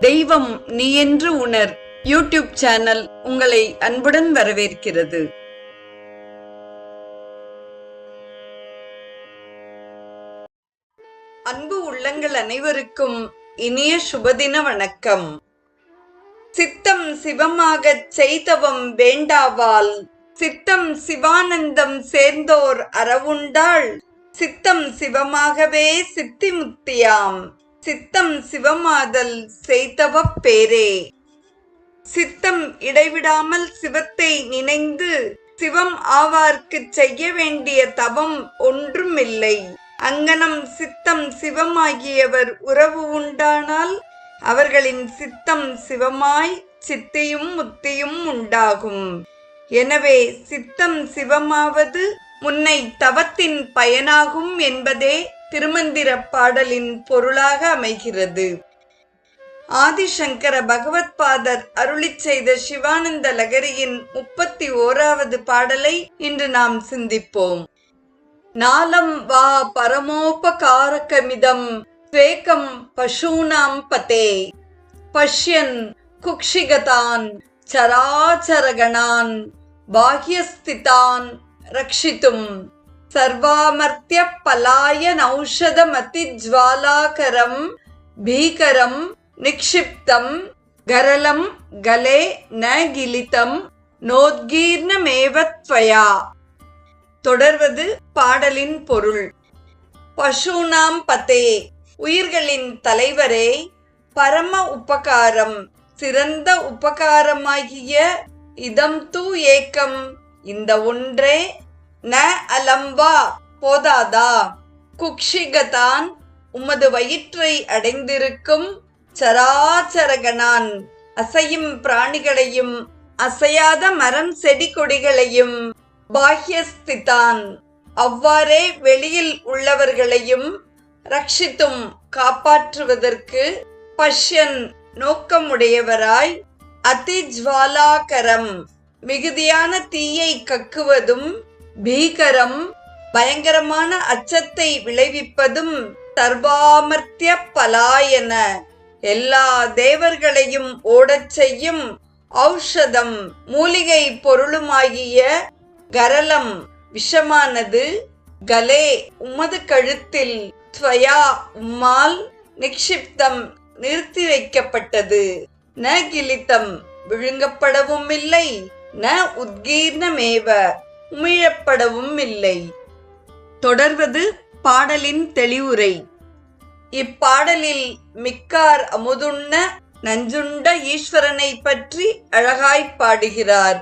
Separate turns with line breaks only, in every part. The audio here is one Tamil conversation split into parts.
தெய்வம் நீ என்று உணர் யூடியூப் சேனல் உங்களை அன்புடன் வரவேற்கிறது. அன்பு உள்ளங்கள் அனைவருக்கும் இனிய சுபதின வணக்கம். சித்தம் சிவமாகச் செய்தவம் வேண்டாவால் சித்தம் சிவானந்தம் சேர்ந்தோர் அறவுண்டாள் சித்தம் சிவமாகவே சித்தி முத்தியாம் சித்தம் சிவமாதல் செய்தவப் பேரே. சித்தம் இடைவிடாமல் சிவத்தை நினைந்து சிவம் ஆவார்க்குச் செய்ய வேண்டிய தவம் ஒன்றுமில்லை. அங்ஙனம் சித்தம் சிவமாகியவர் உறவு உண்டானால் அவர்களின் சித்தம் சிவமாய் சித்தியும் முத்தியும் உண்டாகும். எனவே சித்தம் சிவமாவது முன்னை தவத்தின் பயனாகும் என்பதே திருமந்திர பாடலின் பொருளாக அமைகிறது. ஆதிசங்கர பகவத்பாதர் அருளிச் செய்த சிவானந்த லகரியின் 31வது பாடலை இன்று நாம் சிந்திப்போம். நாலம் வா பரமோபகாரகமிதம் ஸ்வேகம் பசூனாம் பதே பஷ்யன் குக்ஷிகதான் சராச்சரகணான் பாஹ்யஸ்திதான் ரக்ஷிதும் சர்வாமர்த்ய பலாயனௌஷதமதிஜ்வாலாகரம் பீகரம் நிக்ஷிப்தம் கரலம் கலே ந கிலிதம் நோத்கீர்ணமேவத்வயா. தொடர்வது பாடலின் பொருள். பசூனாம் பதே, உயிர்களின் தலைவரே, பரம உபகாரம், சிறந்த உபகாரமாகிய இதம் தூ ஏக்கம், இந்த ஒன்றே, ந அலம்பா போதாதா, குக்ஷிகதான் உமது வயிற்றை அடைந்திருக்கும், சராச்சரகணான் அசையும் பிராணிகளையும் அசையாத மரம் செடி கொடிகளையும், பாஹ்யஸ்திதான் அவ்வாறே வெளியில் உள்ளவர்களையும், ரக்ஷித்தும் காப்பாற்றுவதற்கு, பஷ்யன் நோக்கமுடையவராய், அதிஜ்வாலாகரம் மிகுதியான தீயை கக்குவதும், பீகரம் பயங்கரமான அச்சத்தை விளைவிப்பதும், சர்வாமர்த்திய பலாயன எல்லா தேவர்களையும் ஓடச் செய்யும், ஔஷதம் மூலிகை பொருளுமாகிய, கரலம் விஷமானது, கலே உமது கழுத்தில், த்வயா உம்மால், நிக்ஷிப்தம் நிறுத்தி வைக்கப்பட்டது, ந கிலிதம் விழுங்கப்படவும் இல்லை, ந உத்கீர்ணமேவ உமிழப்படவும் இல்லை. தொடர்வது பாடலின் தெளிவுரை. இப்பாடலில் மிக்கார் அமுதுண்ண நஞ்சுண்ட ஈஸ்வரனை பற்றி அழகாய் பாடுகிறார்.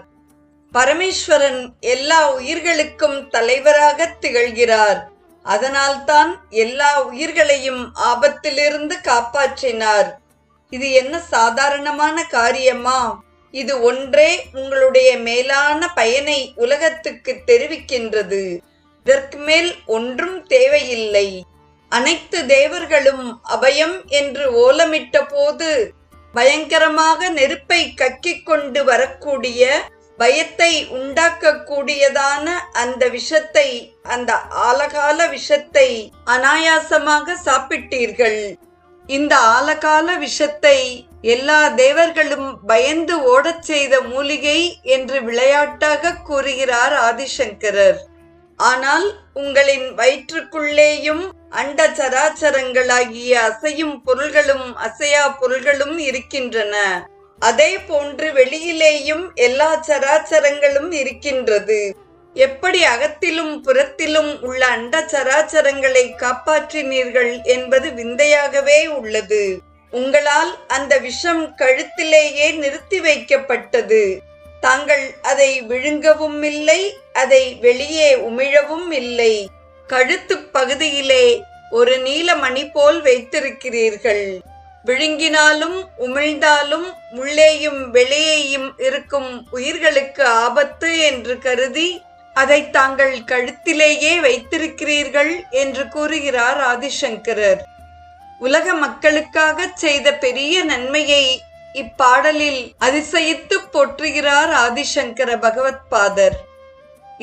பரமேஸ்வரன் எல்லா உயிர்களுக்கும் தலைவராக திகழ்கிறார். அதனால்தான் எல்லா உயிர்களையும் ஆபத்திலிருந்து காப்பாற்றினார். இது என்ன சாதாரணமான காரியமா? இது ஒன்றே உங்களுடைய மேலான பயனை உலகத்துக்கு தெரிவிக்கின்றது. இதற்கு மேல் ஒன்றும் தேவையில்லை. அனைத்து தேவர்களும் அபயம் என்று ஓலமிட்ட போது பயங்கரமாக நெருப்பை கக்கிக் கொண்டு வரக்கூடிய, பயத்தை உண்டாக்கக்கூடியதான அந்த விஷத்தை, அந்த ஆலகால விஷத்தை அனாயாசமாக சாப்பிட்டீர்கள். இந்த ஆலகால விஷத்தை எல்லா தேவர்களும் பயந்து ஓடச் செய்த மூலிகை என்று விளையாட்டாக கூறுகிறார் ஆதிசங்கரர். ஆனால் உங்களின் வயிற்றுக்குள்ளேயும் அண்ட சராச்சரங்களாகிய அசையும் பொருள்களும் அசையா பொருள்களும் இருக்கின்றன. அதே போன்று வெளியிலேயும் எல்லா சராச்சரங்களும் இருக்கின்றது. எப்படி அகத்திலும் புறத்திலும் உள்ள அண்ட சராச்சரங்களை காப்பாற்றினீர்கள் என்பது விந்தையாகவே உள்ளது. உங்களால் அந்த விஷம் கழுத்திலேயே நிறுத்தி வைக்கப்பட்டது. தாங்கள் அதை விழுங்கவும் இல்லை, அதை வெளியே உமிழவும் இல்லை. கழுத்து பகுதியிலே ஒரு நீலமணி போல் வைத்திருக்கிறீர்கள். விழுங்கினாலும் உமிழ்ந்தாலும் உள்ளேயும் வெளியேயும் இருக்கும் உயிர்களுக்கு ஆபத்து என்று கருதி அதை தாங்கள் கழுத்திலேயே வைத்திருக்கிறீர்கள் என்று கூறுகிறார் ஆதிசங்கரர். உலக மக்களுக்காக செய்த பெரிய நன்மையை இப்பாடலில் அதிசயித்து போற்றுகிறார் ஆதிசங்கர பகவத்பாதர்.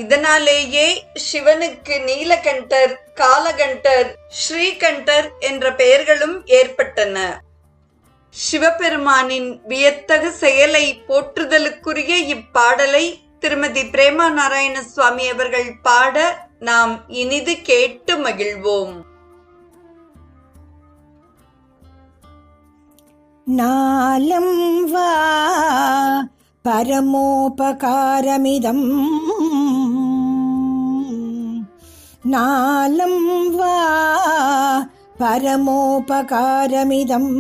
இதனாலேயே சிவனுக்கு நீலகண்டர், காலகண்டர், ஸ்ரீகண்டர் என்ற பெயர்களும் ஏற்பட்டன. சிவபெருமானின் வியத்தகு செயலை போற்றுதலுக்குரிய இப்பாடலை திருமதி பிரேமா நாராயண சுவாமி அவர்கள் பாட நாம் இனிது கேட்டு மகிழ்வோம்.
நாலம் வா பரமோபகாரமிதம், நாலம் வா பரமோபகாரமிதம்,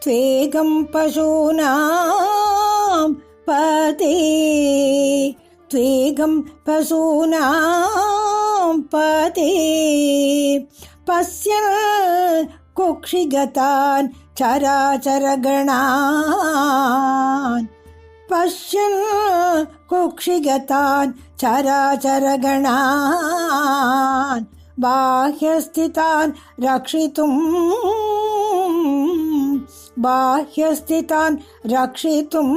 த்வேகம் பசூனாம் பதே, த்வேகம் பசூனாம் பதே, பஸ்யல் குக்ஷிகதான் சராச்சரகணான், பஷ்யன் குக்ஷிகதான் சராச்சரகணான், பாஹ்யஸ்திதான் ரக்ஷிதும், பாஹ்யஸ்திதான் ரக்ஷிதும்,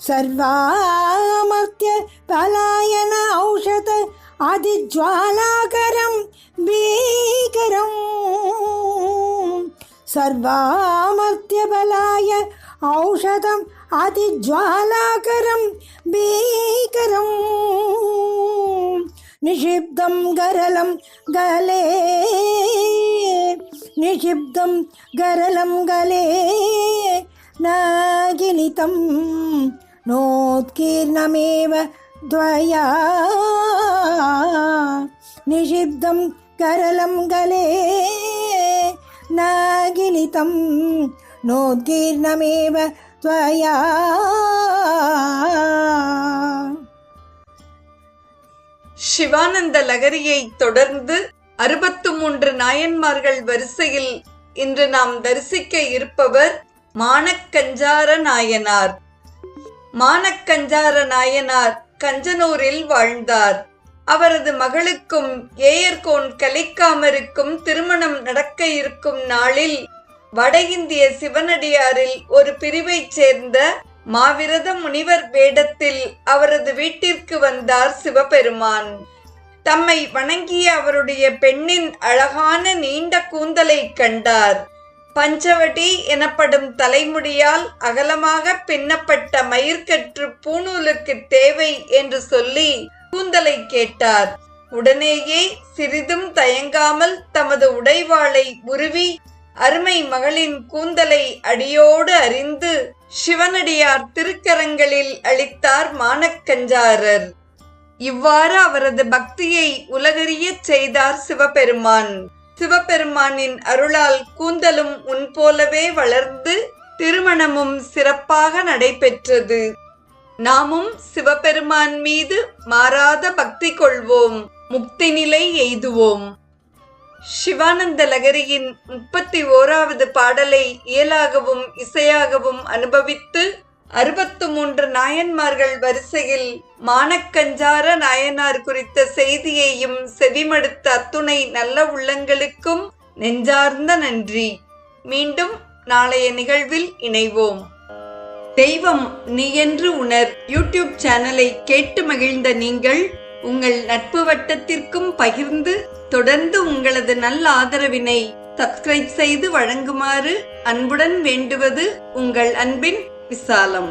சர்வாமர்த்ய பலாயன ஔஷத அதிஜ்வாலாகரம் பீகரம், சர்வாமர்த்ய பலாய ஔஷதம் அதிஜ்வாலாகரம் பீகரம், நிஷிப்தம் கரலம் கலே, நிஷிப்தம் கரலம் கலே, நாகினிதம் நோத்கீர்ணமேவ த்வயா, நிஷிப்தம் கரலம் கலே, நாகினிதம் நோத்கீர்ணமேவ த்வயா.
சிவானந்த லகரியை தொடர்ந்து 63 நாயன்மார்கள் வரிசையில் இன்று நாம் தரிசிக்க இருப்பவர் மானக்கஞ்சார நாயனார். மானக்கஞ்சார நாயனார் கஞ்சனூரில் வாழ்ந்தார். அவரது மகளுக்கும் ஏயர்கோன் கலிக்காமருக்கும் திருமணம் நடக்க இருக்கும் நாளில் வட இந்திய சிவனடியாரில் ஒரு பிரிவைச் சேர்ந்த மாவிரத முனிவர் வேடத்தில் அவரது வீட்டிற்கு வந்தார் சிவபெருமான். தம்மை வணங்கிய அவருடைய பெண்ணின் அழகான நீண்ட கூந்தலை கண்டார். பஞ்சவடி எனப்படும் தலைமுடியால் அகலமாக பின்னப்பட்ட மயிர்கற்று பூணூலுக்கு தேவை என்று சொல்லி கூந்தலை கேட்டார். உடனேயே சிறிதும் தயங்காமல் தமது உடைவாளை உருவி அருமை மகளின் கூந்தலை அடியோடு அறிந்து சிவனடியார் திருக்கரங்களில் அளித்தார் மானக்கஞ்சாரர். இவ்வாறு அவரது பக்தியை உலகறியச் செய்தார் சிவபெருமான். சிவபெருமானின் அருளால் கூந்தலும் முன்போலவே வளர்ந்து திருமணமும் சிறப்பாக நடைபெற்றது. நாமும் சிவபெருமான் மீது மாறாத பக்தி கொள்வோம், முக்தி நிலை எய்துவோம். சிவானந்த லகரியின் 31வது பாடலை இயலாகவும் இசையாகவும் அனுபவித்து 63 நாயன்மார்கள் வரிசையில் மானக்கஞ்சார நாயனார் குறித்த செய்தியையும் செவிமடுத்த அத்துணை நல்ல உள்ளங்களுக்கும் நெஞ்சார்ந்த நன்றி. மீண்டும் நாளைய நிகழ்வில் இணைவோம். தெய்வம் நீ என்று உணர் யூடியூப் சேனலை கேட்டு மகிழ்ந்த நீங்கள் உங்கள் நட்பு வட்டத்திற்கும் பகிர்ந்து தொடர்ந்து உங்களது நல்ல ஆதரவினை சப்ஸ்கிரைப் செய்து வழங்குமாறு அன்புடன் வேண்டுவது உங்கள் அன்பின் விசாலம்.